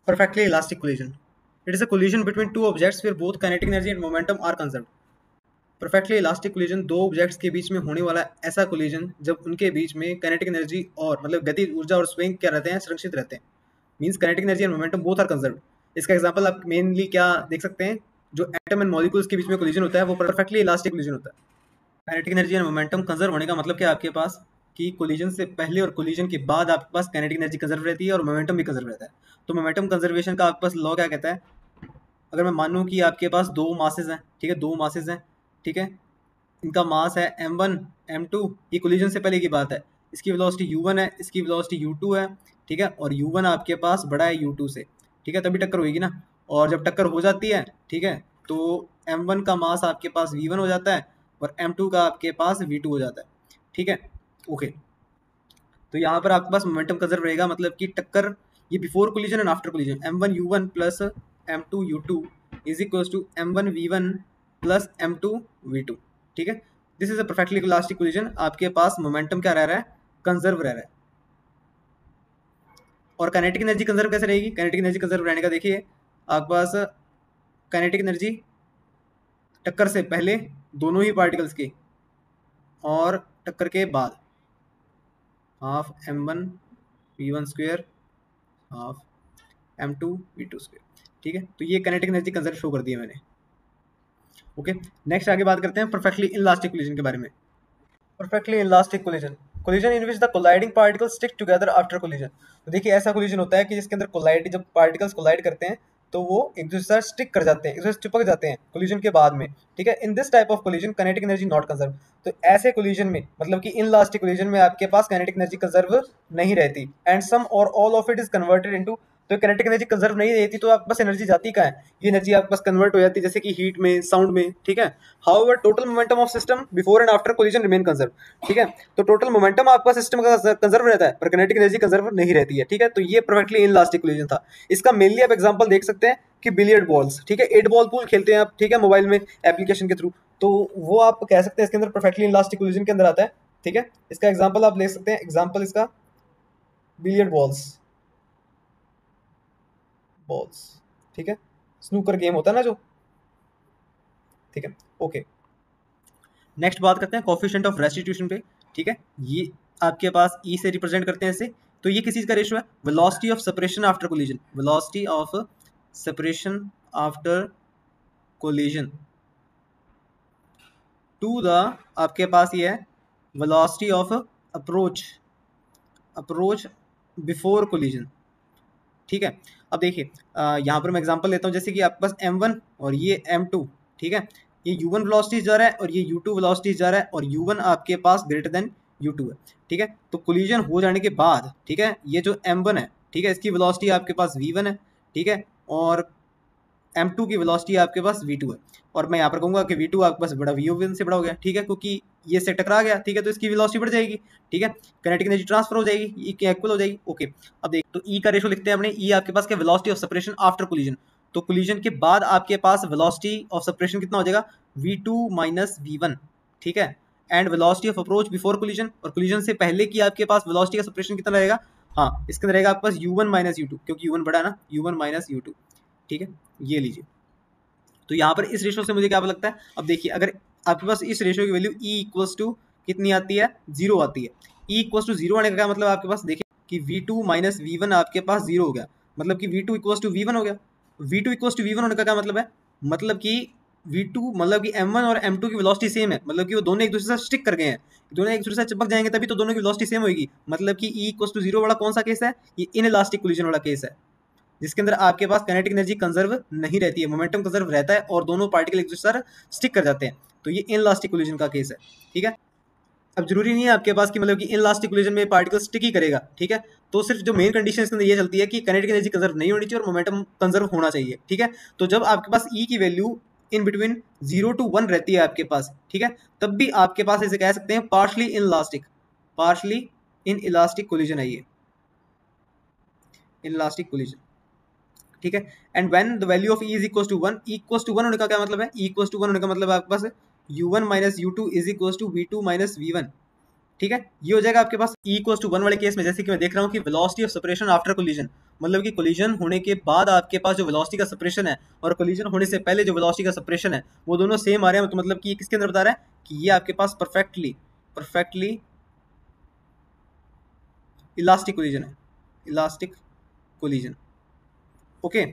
Perfectly elastic collision. It is a collision between two objects where both kinetic energy and momentum are conserved. Perfectly elastic collision दो objects के बीच में होने वाला ऐसा collision जब उनके बीच में काइनेटिक एनर्जी और मतलब गति ऊर्जा और स्विंग क्या रहते हैं, संरक्षित रहते हैं. Means kinetic energy and momentum both are conserved. इसका एग्जांपल आप मेनली क्या देख सकते हैं, जो एटम एंड मॉलिक्यूल्स के बीच में कोलिजन होता है वो परफेक्टली इलास्टिक कोलिजन होता है. Kinetic energy and momentum conserve होने का मतलब क्या है आपके पास कि कोलिजन से पहले और कोलिजन के बाद आपके पास काइनेटिक एनर्जी कंजर्व रहती है और मोमेंटम भी कंजर्व रहता है. तो मोमेंटम कंजर्वेशन का आपके पास लॉ क्या कहता है, अगर मैं मानूं कि आपके पास दो मासेज हैं, ठीक है, दो मासेज हैं, ठीक है, इनका मास है m1 m2, ये कोलिजन से पहले की बात है. इसकी वेलोसिटी u1 है, इसकी वेलोसिटी u2 है, ठीक है, और u1 आपके पास बड़ा है u2 से, ठीक है, तभी टक्कर होगी ना. और जब टक्कर हो जाती है, ठीक है, तो m1 का मास आपके पास v1 हो जाता है और m2 का आपके पास v2 हो जाता है, ठीक है. ओके, तो यहाँ पर आपके पास मोमेंटम कंजर्व रहेगा, मतलब कि टक्कर ये before collision and after collision m1 u1 plus m2 u2 is equal to m1 v1 plus m2 v2, ठीक है. This is a perfectly elastic collision. आपके पास मोमेंटम क्या रह रहा है, कंजर्व रह रहा है. और काइनेटिक एनर्जी कंजर्व कैसे रहेगी, काइनेटिक एनर्जी कंजर्व रहने का देखिए आपके पास काइनेटिक एनर्जी टक्कर से पहले दोनों ही पार्टिकल्स की और टक्कर के बाद half m1 v1 square half m2 v2 square, ठीक है. तो ये काइनेटिक एनर्जी कंजर्व शो कर दिया मैंने. ओके, नेक्स्ट आगे बात करते हैं परफेक्टली इनलास्टिक कोलिजन के बारे में. Perfectly inelastic collision, collision in which the colliding particles stick together after collision. तो देखिए ऐसा कोलिजन होता है कि जिसके अंदर कोलाइड, जब पार्टिकल्स कोलाइड करते हैं तो वो एक दूसरे से स्टिक कर जाते हैं, एक दूसरे से चिपक जाते हैं कोलिजन के बाद में, ठीक है. In this type of collision kinetic energy not conserve. तो ऐसे कोलिजन में मतलब कि इनलास्टिक कोलिजन में आपके पास काइनेटिक एनर्जी कंजर्व नहीं रहती एंड सम और all of it is converted into. तो काइनेटिक एनर्जी कंजर्व नहीं रहती तो आपके पास एनर्जी जाती कहाँ है, ये एनर्जी आपके पास कन्वर्ट हो जाती है जैसे कि हीट में, साउंड में, ठीक है. However total momentum of system before and after collision remain conserve, ठीक है. तो टोटल मोमेंटम आपका सिस्टम का कंजर्व रहता है पर काइनेटिक एनर्जी कंजर्व नहीं रहती है, ठीक है. तो ये परफेक्टली इनलास्टिक कोलिजन था. इसका मेनली आप एग्जांपल देख सकते हैं कि बिलियर्ड बॉल्स, ठीक है, 8 बॉल पूल खेलते हैं आप, ठीक है, मोबाइल में एप्लीकेशन के थ्रू, तो वो आप कह सकते हैं इसके अंदर परफेक्टली इनलास्टिक कोलिजन के अंदर आता है, ठीक है. इसका एग्जांपल आप ले सकते हैं, एग्जांपल इसका बिलियर्ड बॉल्स, ठीक है, स्नूकर गेम होता है ना जो, ठीक है. ओके, नेक्स्ट बात करते हैं कोफिशिएंट ऑफ रेस्टिट्यूशन पे, ठीक है. ये आपके पास ई से रिप्रेजेंट करते हैं इसे. तो ये किस चीज का रेशियो है, velocity of separation after collision, velocity of separation after collision to the आपके पास ये है velocity of approach before collision, ठीक है. अब देखिए यहाँ पर मैं एग्जांपल लेता हूँ, जैसे कि आपके पास m1 और ये m2, ठीक है, ये u1 वेलोसिटी जा रहा है और ये u2 वेलोसिटी जा रहा है और u1 आपके पास ग्रेटर देन u2 है, ठीक है. तो कोलिजन हो जाने के बाद, ठीक है, ये जो m1 है, ठीक है, इसकी वेलोसिटी आपके पास v1 है, ठीक है, और m2 की वेलोसिटी आपके पास v2 है. और मैं यहाँ पर कहूँगा कि v2 आपके पास बड़ा v1 से बड़ा हो गया, ठीक है, क्योंकि ये से टकरा गया, ठीक है, तो इसकी वेलोसिटी बढ़ जाएगी, ठीक है, काइनेटिक एनर्जी ट्रांसफर हो जाएगी, ई इक्वल हो जाएगी. ओके, अब देख तो ई का रेशो लिखते हैं अपने. ई आपके पास क्या, velocity of separation after collision. तो कोलिजन के बाद आपके पास वेलोसिटी ऑफ सेपरेशन कितना हो जाएगा, v2 माइनस v1, ठीक है, and velocity of approach before collision, और कोलिजन से पहले की आपके पास वेलोसिटी का सेपरेशन कितना रहेगा, हाँ, इसके अंदर रहेगा आपके पास u1 माइनस u2, क्योंकि u1 बड़ा है ना, u1 माइनस u2, ठीक है. ये लीजिए, तो यहाँ पर इस रेशो से मुझे क्या लगता है, अब देखिए अगर आपके पास इस रेशो की वैल्यू ई इक्वल्स टू कितनी आती है, 0 आती है. ई इक्वल्स टू 0 आने का क्या मतलब, आपके पास देखिए कि v2 माइनस v1 आपके पास 0 हो गया, मतलब कि v2 इक्वल्स टू v1 हो गया. v2 इक्वल्स टू v1 होने का क्या मतलब है, मतलब कि v2 मतलब कि m1 और m2 की वेलोसिटी सेम है, मतलब कि वो दोनों एक दूसरे से स्टिक कर गए हैं, दोनों एक दूसरे से चिपक जाएंगे तभी तो दोनों की वेलोसिटी सेम होगी. मतलब कि ई इक्वल्स टू 0 वाला कौन सा केस है, ये इनइलास्टिक कोलिजन वाला केस है, जिसके अंदर आपके पास काइनेटिक एनर्जी कंजर्व नहीं रहती है, मोमेंटम कंजर्व रहता है और दोनों पार्टिकल एक दूसरे से स्टिक कर जाते हैं. तो ये इनइलास्टिक कोलिजन का केस है, ठीक है. अब जरूरी नहीं है आपके पास कि मतलब कि इनइलास्टिक कोलिजन में पार्टिकल स्टिक ही करेगा, ठीक है. तो सिर्फ जो मेन कंडीशन इसके अंदर ये चलती है कि काइनेटिक एनर्जी कंजर्व नहीं होनी चाहिए और मोमेंटम कंजर्व होना चाहिए, ठीक है. तो जब आपके पास ई की वैल्यू इन बिटवीन 0 to 1 रहती है आपके पास, ठीक है, तब भी आपके पास इसे कह सकते हैं पार्शली इन इलास्टिक कोलिजन है, ये इनइलास्टिक कोलिजन, ठीक है. And when the value of e is equal to 1, equal to 1 होने का क्या मतलब है, इक्वल टू 1 होने का मतलब आपके पास u1 minus u2 is equal to v2 minus v1, ठीक है. ये हो जाएगा आपके पास इक्वल टू 1 वाले केस में, जैसे कि मैं देख रहा हूँ कि velocity of separation after collision मतलब कि कोलिजन होने के बाद आपके पास जो वेलोसिटी का सेपरेशन है और कोलिजन होने से पहले जो वेलोसिटी का सेपरेशन है वो दोनों सेम आ रहे हैं, तो मतलब कि ये किसके अंदर बता रहा है कि ये आपके पास परफेक्टली इलास्टिक कोलिजन है, इलास्टिक कोलिजन। ओके